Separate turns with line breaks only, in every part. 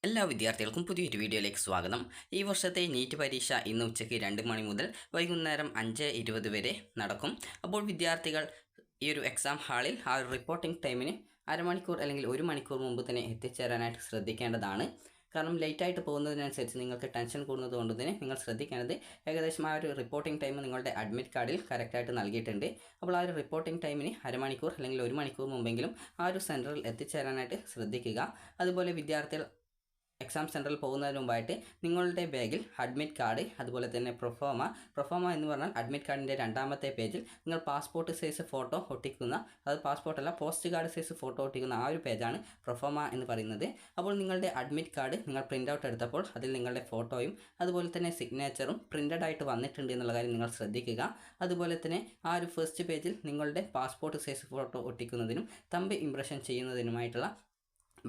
എല്ലാ വിദ്യാർത്ഥികൾക്കും പുതിയൊരു വീഡിയോയിലേക്ക് സ്വാഗതം. ഈ വർഷത്തെ നീറ്റ് പരീക്ഷ ഇന്ന് ഉച്ചയ്ക്ക് 2 മണി മുതൽ വൈകുന്നേരം 5:20 വരെ നടക്കും. അപ്പോൾ വിദ്യാർത്ഥികൾ ഈ ഒരു എക്സാം ഹാളിൽ ആ ഒരു റിപ്പോർട്ടിംഗ് ടൈമിന് അരമണിക്കൂർ അല്ലെങ്കിൽ 1 മണിക്കൂർ മുമ്പ് തന്നെ എത്തിച്ചേരാനായിട്ട് ശ്രദ്ധിക്കേണ്ടതാണ്. കാരണം ലേറ്റായിട്ട് പോകുന്നതിനനുസരിച്ച് നിങ്ങൾക്ക് ടെൻഷൻ കൂടുന്നത് കൊണ്ട് തന്നെ നിങ്ങൾ ശ്രദ്ധിക്കേണ്ടത് ഏകദേശം ആ ഒരു റിപ്പോർട്ടിംഗ് ടൈം നിങ്ങളുടെ അഡ്മിറ്റ് കാർഡിൽ കറക്റ്റായിട്ട് നൽകിയിട്ടുണ്ട്. അപ്പോൾ ആ ഒരു റിപ്പോർട്ടിംഗ് ടൈമിന് അരമണിക്കൂർ അല്ലെങ്കിൽ 1 മണിക്കൂർ മുമ്പെങ്കിലും ആ ഒരു സെൻറ്ററിൽ എത്തിച്ചേരാനായിട്ട് ശ്രദ്ധിക്കുക. അതുപോലെ വിദ്യാർത്ഥികൾ എക്സാം സെൻറ്ററിൽ പോകുന്നതിന് മുമ്പായിട്ട് നിങ്ങളുടെ ബാഗിൽ അഡ്മിറ്റ് കാർഡ്, അതുപോലെ തന്നെ പ്രൊഫോമ എന്ന് പറഞ്ഞാൽ അഡ്മിറ്റ് കാർഡിൻ്റെ രണ്ടാമത്തെ പേജിൽ നിങ്ങൾ പാസ്പോർട്ട് സൈസ് ഫോട്ടോ ഒട്ടിക്കുന്ന, അത് പാസ്പോർട്ടല്ല പോസ്റ്റ് കാർഡ് സൈസ് ഫോട്ടോ ഒട്ടിക്കുന്ന ആ ഒരു പേജാണ് പ്രൊഫോമ എന്ന് പറയുന്നത്. അപ്പോൾ നിങ്ങളുടെ അഡ്മിറ്റ് കാർഡ് നിങ്ങൾ പ്രിൻ്റ് ഔട്ട് എടുത്തപ്പോൾ അതിൽ നിങ്ങളുടെ ഫോട്ടോയും അതുപോലെ തന്നെ സിഗ്നേച്ചറും പ്രിൻ്റഡ് ആയിട്ട് വന്നിട്ടുണ്ട് എന്നുള്ള കാര്യം നിങ്ങൾ ശ്രദ്ധിക്കുക. അതുപോലെ തന്നെ ആ ഒരു ഫസ്റ്റ് പേജിൽ നിങ്ങളുടെ പാസ്പോർട്ട് സൈസ് ഫോട്ടോ ഒട്ടിക്കുന്നതിനും തമ്പ് ഇംപ്രഷൻ ചെയ്യുന്നതിനുമായിട്ടുള്ള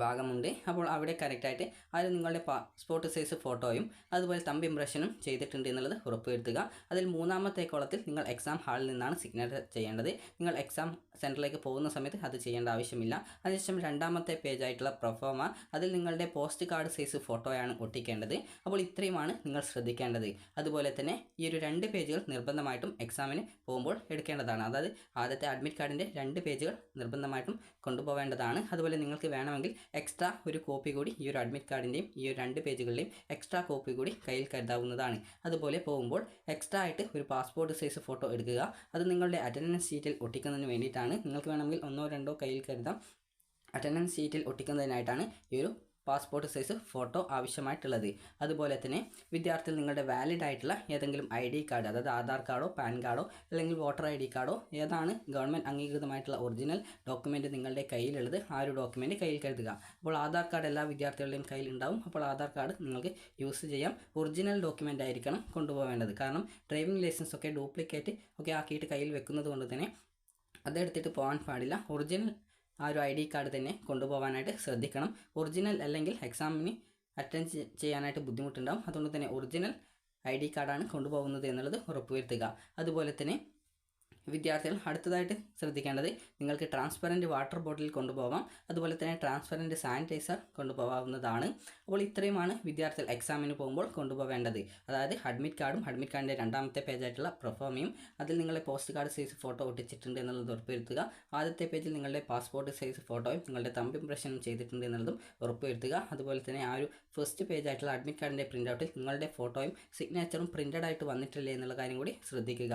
ഭാഗമുണ്ട്. അപ്പോൾ അവിടെ കറക്റ്റായിട്ട് അത് നിങ്ങളുടെ പാസ്പോർട്ട് സൈസ് ഫോട്ടോയും അതുപോലെ തമ്പ് ഇംപ്രഷനും ചെയ്തിട്ടുണ്ട് എന്നുള്ളത് ഉറപ്പുവരുത്തുക. അതിൽ മൂന്നാമത്തെ കോളത്തിൽ നിങ്ങൾ എക്സാം ഹാളിൽ നിന്നാണ് സിഗ്നേച്ചർ ചെയ്യേണ്ടത്. നിങ്ങൾ എക്സാം സെൻറ്ററിലേക്ക് പോകുന്ന സമയത്ത് അത് ചെയ്യേണ്ട ആവശ്യമില്ല. അതിനുശേഷം രണ്ടാമത്തെ പേജായിട്ടുള്ള പ്രൊഫോമ, അതിൽ നിങ്ങളുടെ പോസ്റ്റ് കാർഡ് സൈസ് ഫോട്ടോയാണ് ഒട്ടിക്കേണ്ടത്. അപ്പോൾ ഇത്രയുമാണ് നിങ്ങൾ ശ്രദ്ധിക്കേണ്ടത്. അതുപോലെ തന്നെ ഈ ഒരു 2 പേജുകൾ നിർബന്ധമായിട്ടും എക്സാമിന് പോകുമ്പോൾ എടുക്കേണ്ടതാണ്. അതായത് ആദ്യത്തെ അഡ്മിറ്റ് കാർഡിൻ്റെ 2 പേജുകൾ നിർബന്ധമായിട്ടും കൊണ്ടുപോകേണ്ടതാണ്. അതുപോലെ നിങ്ങൾക്ക് വേണമെങ്കിൽ എക്സ്ട്രാ ഒരു കോപ്പി കൂടി ഈ ഒരു അഡ്മിറ്റ് കാർഡിൻ്റെയും ഈ ഒരു 2 പേജുകളുടെയും എക്സ്ട്രാ കോപ്പി കൂടി കയ്യിൽ കരുതാവുന്നതാണ്. അതുപോലെ പോകുമ്പോൾ എക്സ്ട്രാ ആയിട്ട് ഒരു പാസ്പോർട്ട് സൈസ് ഫോട്ടോ എടുക്കുക. അത് നിങ്ങളുടെ അറ്റൻഡൻസ് ഷീറ്റിൽ ഒട്ടിക്കുന്നതിന് വേണ്ടിയിട്ടാണ്. നിങ്ങൾക്ക് വേണമെങ്കിൽ 1-2 കയ്യിൽ കരുതാം. അറ്റൻഡൻസ് ഷീറ്റിൽ ഒട്ടിക്കുന്നതിനായിട്ടാണ് ഈ ഒരു പാസ്പോർട്ട് സൈസ് ഫോട്ടോ ആവശ്യമായിട്ടുള്ളത്. അതുപോലെ തന്നെ വിദ്യാർത്ഥികൾ നിങ്ങളുടെ വാലിഡ് ആയിട്ടുള്ള ഏതെങ്കിലും ID കാർഡ്, അതായത് ആധാർ കാർഡോ പാൻ കാർഡോ അല്ലെങ്കിൽ വോട്ടർ ID കാർഡോ, ഏതാണ് ഗവൺമെൻറ് അംഗീകൃതമായിട്ടുള്ള ഒറിജിനൽ ഡോക്യുമെൻറ്റ് നിങ്ങളുടെ കയ്യിലുള്ളത് ആ ഒരു ഡോക്യുമെൻറ്റ് കയ്യിൽ കരുതുക. അപ്പോൾ ആധാർ കാർഡ് എല്ലാ വിദ്യാർത്ഥികളുടെയും കയ്യിൽ ഉണ്ടാവും. അപ്പോൾ ആധാർ കാർഡ് നിങ്ങൾക്ക് യൂസ് ചെയ്യാം. ഒറിജിനൽ ഡോക്യുമെൻ്റ് ആയിരിക്കണം കൊണ്ടുപോകേണ്ടത്. കാരണം ഡ്രൈവിംഗ് ലൈസൻസ് ഒക്കെ ഡ്യൂപ്ലിക്കേറ്റ് ഒക്കെ ആക്കിയിട്ട് കയ്യിൽ വെക്കുന്നത് കൊണ്ട് തന്നെ അതെടുത്തിട്ട് പോകാൻ പാടില്ല. ഒറിജിനൽ ആ ഒരു ID കാർഡ് തന്നെ കൊണ്ടുപോകാനായിട്ട് ശ്രദ്ധിക്കണം. ഒറിജിനൽ അല്ലെങ്കിൽ എക്സാമിന് അറ്റൻഡ് ചെയ്യാനായിട്ട് ബുദ്ധിമുട്ടുണ്ടാകും. അതുകൊണ്ട് തന്നെ ഒറിജിനൽ ID കാർഡാണ് കൊണ്ടുപോകുന്നത് എന്നുള്ളത് ഉറപ്പുവരുത്തുക. അതുപോലെ തന്നെ വിദ്യാർത്ഥികൾ അടുത്തതായിട്ട് ശ്രദ്ധിക്കേണ്ടത് നിങ്ങൾക്ക് ട്രാൻസ്പെറൻറ്റ് വാട്ടർ ബോട്ടിൽ കൊണ്ടുപോകാം. അതുപോലെ തന്നെ ട്രാൻസ്പെറൻറ്റ് സാനിറ്റൈസർ കൊണ്ടുപോകാവുന്നതാണ്. അപ്പോൾ ഇത്രയുമാണ് വിദ്യാർത്ഥികൾ എക്സാമിന് പോകുമ്പോൾ കൊണ്ടുപോകേണ്ടത്. അതായത് അഡ്മിറ്റ് കാർഡും അഡ്മിറ്റ് കാർഡിൻ്റെ രണ്ടാമത്തെ പേജായിട്ടുള്ള പ്രൊഫോമയും, അതിൽ നിങ്ങളെ പോസ്റ്റ് കാർഡ് സൈസ് ഫോട്ടോ ഒട്ടിച്ചിട്ടുണ്ട് എന്നുള്ളത് ഉറപ്പുവരുത്തുക. ആദ്യത്തെ പേജിൽ നിങ്ങളുടെ പാസ്പോർട്ട് സൈസ് ഫോട്ടോയും നിങ്ങളുടെ തമ്പ് ഇംപ്രഷനും ചെയ്തിട്ടുണ്ട് എന്നുള്ളതും ഉറപ്പുവരുത്തുക. അതുപോലെ തന്നെ ആ ഒരു ഫസ്റ്റ് പേജായിട്ടുള്ള അഡ്മിറ്റ് കാർഡിൻ്റെ പ്രിൻ്റ് ഔട്ടിൽ നിങ്ങളുടെ ഫോട്ടോയും സിഗ്നേച്ചറും പ്രിൻ്റഡ് ആയിട്ട് വന്നിട്ടില്ലേ എന്നുള്ള കാര്യം കൂടി ശ്രദ്ധിക്കുക.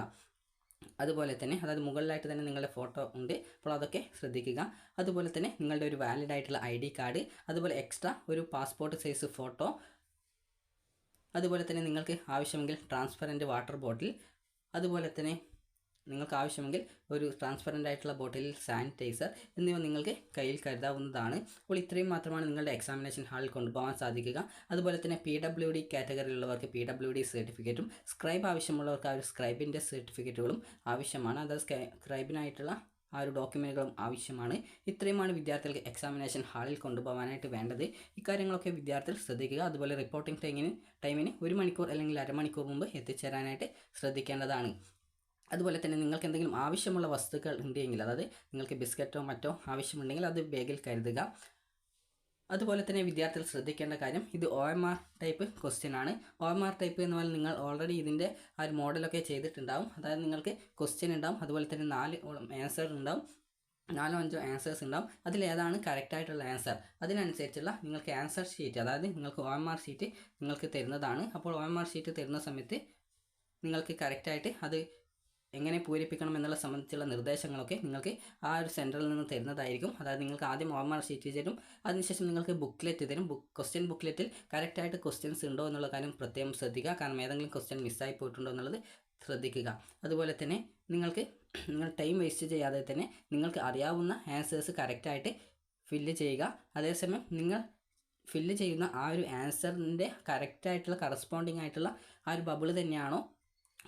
അതുപോലെ തന്നെ അതായത് മുകളിലായിട്ട് തന്നെ നിങ്ങളുടെ ഫോട്ടോ ഉണ്ട്. അപ്പോൾ അതൊക്കെ ശ്രദ്ധിക്കുക. അതുപോലെ തന്നെ നിങ്ങളുടെ ഒരു വാലിഡ് ആയിട്ടുള്ള ID കാർഡ്, അതുപോലെ എക്സ്ട്രാ ഒരു പാസ്പോർട്ട് സൈസ് ഫോട്ടോ, അതുപോലെ തന്നെ നിങ്ങൾക്ക് ആവശ്യമെങ്കിൽ ട്രാൻസ്പെറൻറ്റ് വാട്ടർ ബോട്ടിൽ, അതുപോലെ തന്നെ നിങ്ങൾക്ക് ആവശ്യമെങ്കിൽ ഒരു ട്രാൻസ്പെറൻ്റ് ആയിട്ടുള്ള ബോട്ടിലിൽ സാനിറ്റൈസർ എന്നിവ നിങ്ങൾക്ക് കയ്യിൽ കരുതാവുന്നതാണ്. അപ്പോൾ ഇത്രയും മാത്രമാണ് നിങ്ങളുടെ എക്സാമിനേഷൻ ഹാളിൽ കൊണ്ടുപോകാൻ സാധിക്കുക. അതുപോലെ തന്നെ PWD കാറ്റഗറിയിലുള്ളവർക്ക് PWD സർട്ടിഫിക്കറ്റും, സ്ക്രൈബ് ആവശ്യമുള്ളവർക്ക് ആ ഒരു സ്ക്രൈബിൻ്റെ സർട്ടിഫിക്കറ്റുകളും ആവശ്യമാണ്. അതായത് സ്ക്രൈബിനായിട്ടുള്ള ആ ഒരു ഡോക്യുമെൻറ്റുകളും ആവശ്യമാണ്. ഇത്രയുമാണ് വിദ്യാർത്ഥികൾക്ക് എക്സാമിനേഷൻ ഹാളിൽ കൊണ്ടുപോകാനായിട്ട് വേണ്ടത്. ഇക്കാര്യങ്ങളൊക്കെ വിദ്യാർത്ഥികൾ ശ്രദ്ധിക്കുക. അതുപോലെ റിപ്പോർട്ടിംഗ് ടൈമിന് 1 മണിക്കൂർ അല്ലെങ്കിൽ അരമണിക്കൂർ മുമ്പ് എത്തിച്ചേരാനായിട്ട് ശ്രദ്ധിക്കേണ്ടതാണ്. അതുപോലെ തന്നെ നിങ്ങൾക്ക് എന്തെങ്കിലും ആവശ്യമുള്ള വസ്തുക്കൾ ഉണ്ടെങ്കിൽ, അതായത് നിങ്ങൾക്ക് ബിസ്ക്കറ്റോ മറ്റോ ആവശ്യമുണ്ടെങ്കിൽ അത് ബാഗിൽ കരുതുക. അതുപോലെ തന്നെ വിദ്യാർത്ഥികൾ ശ്രദ്ധിക്കേണ്ട കാര്യം, ഇത് OMR ടൈപ്പ് ക്വസ്റ്റ്യൻ ആണ്. OMR ടൈപ്പ് എന്ന് പറഞ്ഞാൽ നിങ്ങൾ ഓൾറെഡി ഇതിൻ്റെ ആ ഒരു മോഡലൊക്കെ ചെയ്തിട്ടുണ്ടാവും. അതായത് നിങ്ങൾക്ക് ക്വസ്റ്റ്യൻ ഉണ്ടാവും, അതുപോലെ തന്നെ 4 ആൻസർ ഉണ്ടാവും, 4-5 ആൻസേഴ്സ് ഉണ്ടാവും. അതിലേതാണ് കറക്റ്റായിട്ടുള്ള ആൻസർ അതിനനുസരിച്ചുള്ള നിങ്ങൾക്ക് ആൻസർ ഷീറ്റ്, അതായത് നിങ്ങൾക്ക് OMR ഷീറ്റ് നിങ്ങൾക്ക് തരുന്നതാണ്. അപ്പോൾ OMR ഷീറ്റ് തരുന്ന സമയത്ത് നിങ്ങൾക്ക് കറക്റ്റായിട്ട് അത് എങ്ങനെ പൂരിപ്പിക്കണം എന്നുള്ള സംബന്ധിച്ചുള്ള നിർദ്ദേശങ്ങളൊക്കെ നിങ്ങൾക്ക് ആ ഒരു സെൻറ്ററിൽ നിന്ന് തരുന്നതായിരിക്കും. അതായത് നിങ്ങൾക്ക് ആദ്യം OMR ഷീറ്റ് തരും, അതിനുശേഷം നിങ്ങൾക്ക് ബുക്ക്ലെറ്റ് തരും. ക്വസ്റ്റ്യൻ ബുക്ക്ലെറ്റിൽ കറക്റ്റായിട്ട് ക്വസ്റ്റ്യൻസ് ഉണ്ടോ എന്നുള്ള കാര്യം പ്രത്യേകം ശ്രദ്ധിക്കുക. കാരണം ഏതെങ്കിലും ക്വസ്റ്റ്യൻ മിസ്സായി പോയിട്ടുണ്ടോ എന്നുള്ളത് ശ്രദ്ധിക്കുക. അതുപോലെ തന്നെ നിങ്ങൾ ടൈം വേസ്റ്റ് ചെയ്യാതെ തന്നെ നിങ്ങൾക്ക് അറിയാവുന്ന ആൻസേഴ്സ് കറക്റ്റായിട്ട് ഫില്ല് ചെയ്യുക. അതേസമയം നിങ്ങൾ ഫില്ല് ചെയ്യുന്ന ആ ഒരു ആൻസറിൻ്റെ കറക്റ്റായിട്ടുള്ള കറസ്പോണ്ടിങ് ആയിട്ടുള്ള ആ ഒരു ബബിൾ തന്നെയാണോ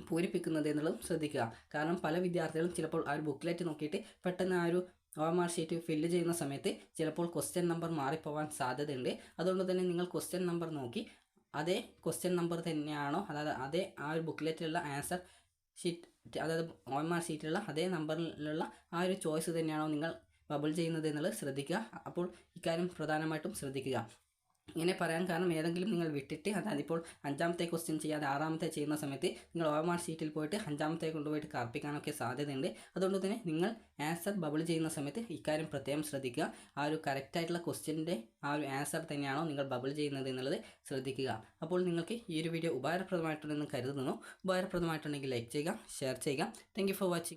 പൂരിപ്പിക്കുന്നത് എന്നുള്ളതും ശ്രദ്ധിക്കുക. കാരണം പല വിദ്യാർത്ഥികളും ചിലപ്പോൾ ആ ഒരു ബുക്ക്ലെറ്റ് നോക്കിയിട്ട് പെട്ടെന്ന് ആ ഒരു OMR ഷീറ്റ് ഫില്ല് ചെയ്യുന്ന സമയത്ത് ചിലപ്പോൾ ക്വസ്റ്റ്യൻ നമ്പർ മാറിപ്പോകാൻ സാധ്യതയുണ്ട്. അതുകൊണ്ട് തന്നെ നിങ്ങൾ ക്വസ്റ്റ്യൻ നമ്പർ നോക്കി അതേ ക്വസ്റ്റ്യൻ നമ്പർ തന്നെയാണോ, അതായത് അതേ ആ ഒരു ബുക്ക്ലെറ്റിലുള്ള ആൻസർ ഷീറ്റ്, അതായത് OMR ഷീറ്റിലുള്ള അതേ നമ്പറിലുള്ള ആ ഒരു ചോയ്സ് തന്നെയാണോ നിങ്ങൾ ബബിൾ ചെയ്യുന്നത് എന്നുള്ളത് ശ്രദ്ധിക്കുക. അപ്പോൾ ഇക്കാര്യം പ്രധാനമായിട്ടും ശ്രദ്ധിക്കുക. ഇങ്ങനെ പറയാൻ കാരണം ഏതെങ്കിലും നിങ്ങൾ വിട്ടിട്ട് അതായത് ഇപ്പോൾ 5ാമത്തെ ക്വസ്റ്റ്യൻ ചെയ്യാതെ 6ാമത്തെ ചെയ്യുന്ന സമയത്ത് നിങ്ങൾ OMR ഷീറ്റിൽ പോയിട്ട് 5ാമത്തെ കൊണ്ടുപോയിട്ട് കറുപ്പിക്കാനൊക്കെ സാധ്യതയുണ്ട്. അതുകൊണ്ട് തന്നെ നിങ്ങൾ ആൻസർ ബബിൾ ചെയ്യുന്ന സമയത്ത് ഇക്കാര്യം പ്രത്യേകം ശ്രദ്ധിക്കുക. ആ ഒരു കറക്റ്റായിട്ടുള്ള ക്വസ്റ്റ്യൻ്റെ ആ ഒരു ആൻസർ തന്നെയാണോ നിങ്ങൾ ബബിൾ ചെയ്യുന്നത് എന്നുള്ളത് ശ്രദ്ധിക്കുക. അപ്പോൾ നിങ്ങൾക്ക് ഈ ഒരു വീഡിയോ ഉപകാരപ്രദമായിട്ടുണ്ടെന്ന് കരുതുന്നു. ഉപകാരപ്രദമായിട്ടുണ്ടെങ്കിൽ ലൈക്ക് ചെയ്യുക, ഷെയർ ചെയ്യുക. Thank you for watching.